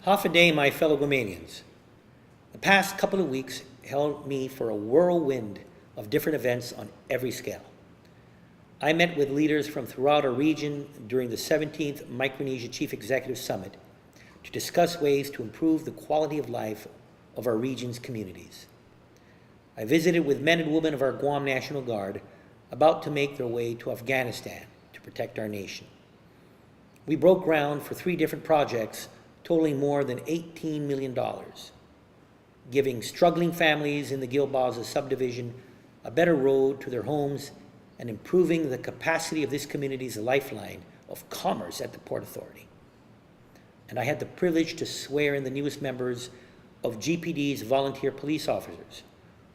Hafaday, my fellow Guamanians. The past couple of weeks held me for a whirlwind of different events on every scale. I met with leaders from throughout our region during the 17th Micronesia Chief Executive Summit to discuss ways to improve the quality of life of our region's communities. I visited with men and women of our Guam National Guard about to make their way to Afghanistan to protect our nation. We broke ground for 3 different projects totaling more than $18 million, giving struggling families in the Gilbaza subdivision a better road to their homes and improving the capacity of this community's lifeline of commerce at the Port Authority. And I had the privilege to swear in the newest members of GPD's volunteer police officers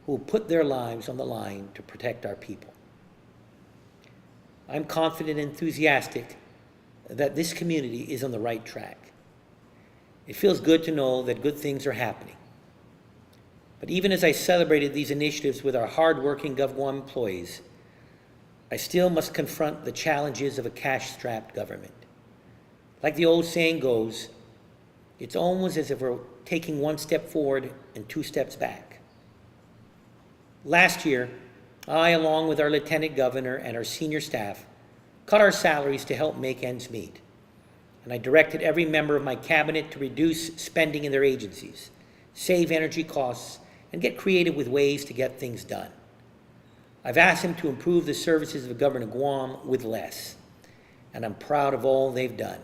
who put their lives on the line to protect our people. I'm confident and enthusiastic that this community is on the right track. It feels good to know that good things are happening. But even as I celebrated these initiatives with our hard-working GovGuam employees, I still must confront the challenges of a cash-strapped government. Like the old saying goes, it's almost as if we're taking 1 step forward and 2 steps back. Last year, I, along with our Lieutenant Governor and our senior staff, cut our salaries to help make ends meet. And I directed every member of my cabinet to reduce spending in their agencies, save energy costs, and get creative with ways to get things done. I've asked them to improve the services of the government of Guam with less, and I'm proud of all they've done.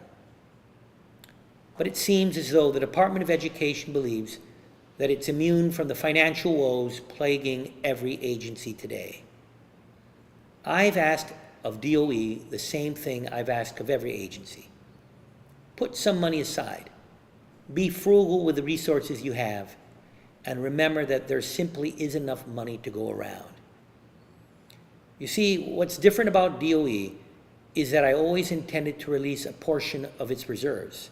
But it seems as though the Department of Education believes that it's immune from the financial woes plaguing every agency today. I've asked of DOE the same thing I've asked of every agency. Put some money aside. Be frugal with the resources you have, and remember that there simply isn't enough money to go around. You see, what's different about DOE is that I always intended to release a portion of its reserves.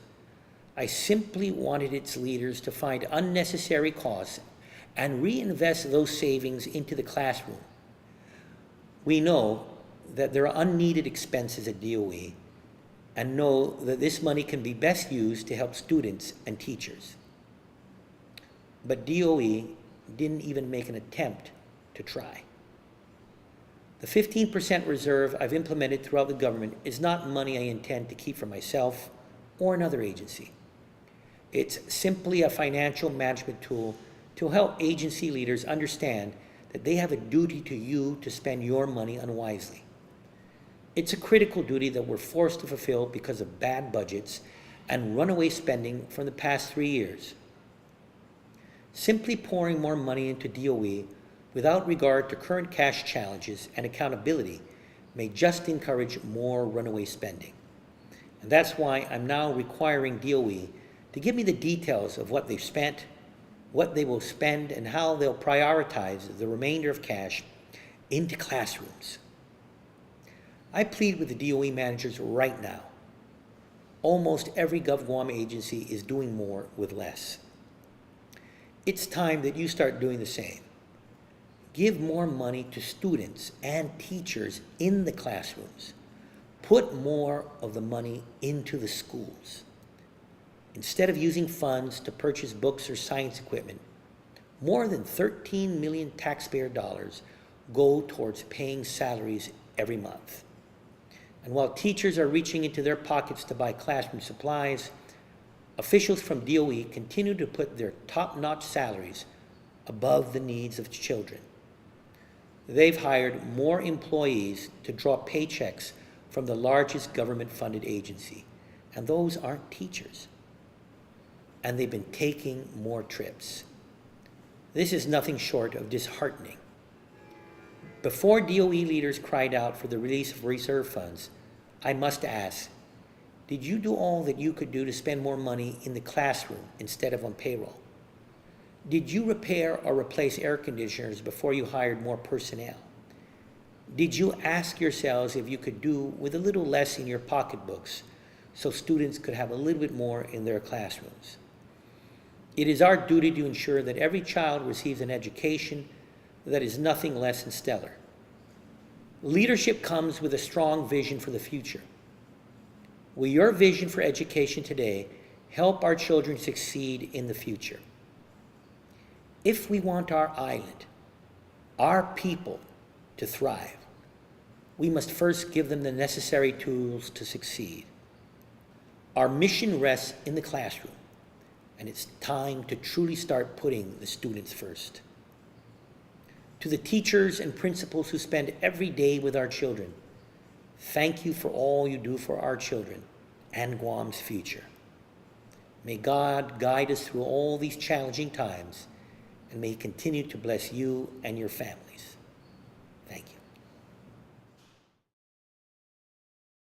I simply wanted its leaders to find unnecessary costs and reinvest those savings into the classroom. We know that there are unneeded expenses at DOE and know that this money can be best used to help students and teachers. But DOE didn't even make an attempt to try. The 15% reserve I've implemented throughout the government is not money I intend to keep for myself or another agency. It's simply a financial management tool to help agency leaders understand that they have a duty to you to spend your money unwisely. It's a critical duty that we're forced to fulfill because of bad budgets and runaway spending from the past 3 years. Simply pouring more money into DOE without regard to current cash challenges and accountability may just encourage more runaway spending. And that's why I'm now requiring DOE to give me the details of what they've spent, what they will spend, and how they'll prioritize the remainder of cash into classrooms. I plead with the DOE managers right now. Almost every GovGuam agency is doing more with less. It's time that you start doing the same. Give more money to students and teachers in the classrooms. Put more of the money into the schools. Instead of using funds to purchase books or science equipment, more than 13 million taxpayer dollars go towards paying salaries every month. And while teachers are reaching into their pockets to buy classroom supplies, officials from DOE continue to put their top-notch salaries above the needs of children. They've hired more employees to draw paychecks from the largest government-funded agency, and those aren't teachers. And they've been taking more trips. This is nothing short of disheartening. Before DOE leaders cried out for the release of reserve funds, I must ask, did you do all that you could do to spend more money in the classroom instead of on payroll? Did you repair or replace air conditioners before you hired more personnel? Did you ask yourselves if you could do with a little less in your pocketbooks so students could have a little bit more in their classrooms? It is our duty to ensure that every child receives an education that is nothing less than stellar. Leadership comes with a strong vision for the future. Will your vision for education today help our children succeed in the future. If we want our island, our people, to thrive, we must first give them the necessary tools to succeed. Our mission rests in the classroom, and it's time to truly start putting the students first. To the teachers and principals who spend every day with our children, thank you for all you do for our children and Guam's future. May God guide us through all these challenging times, and may He continue to bless you and your families.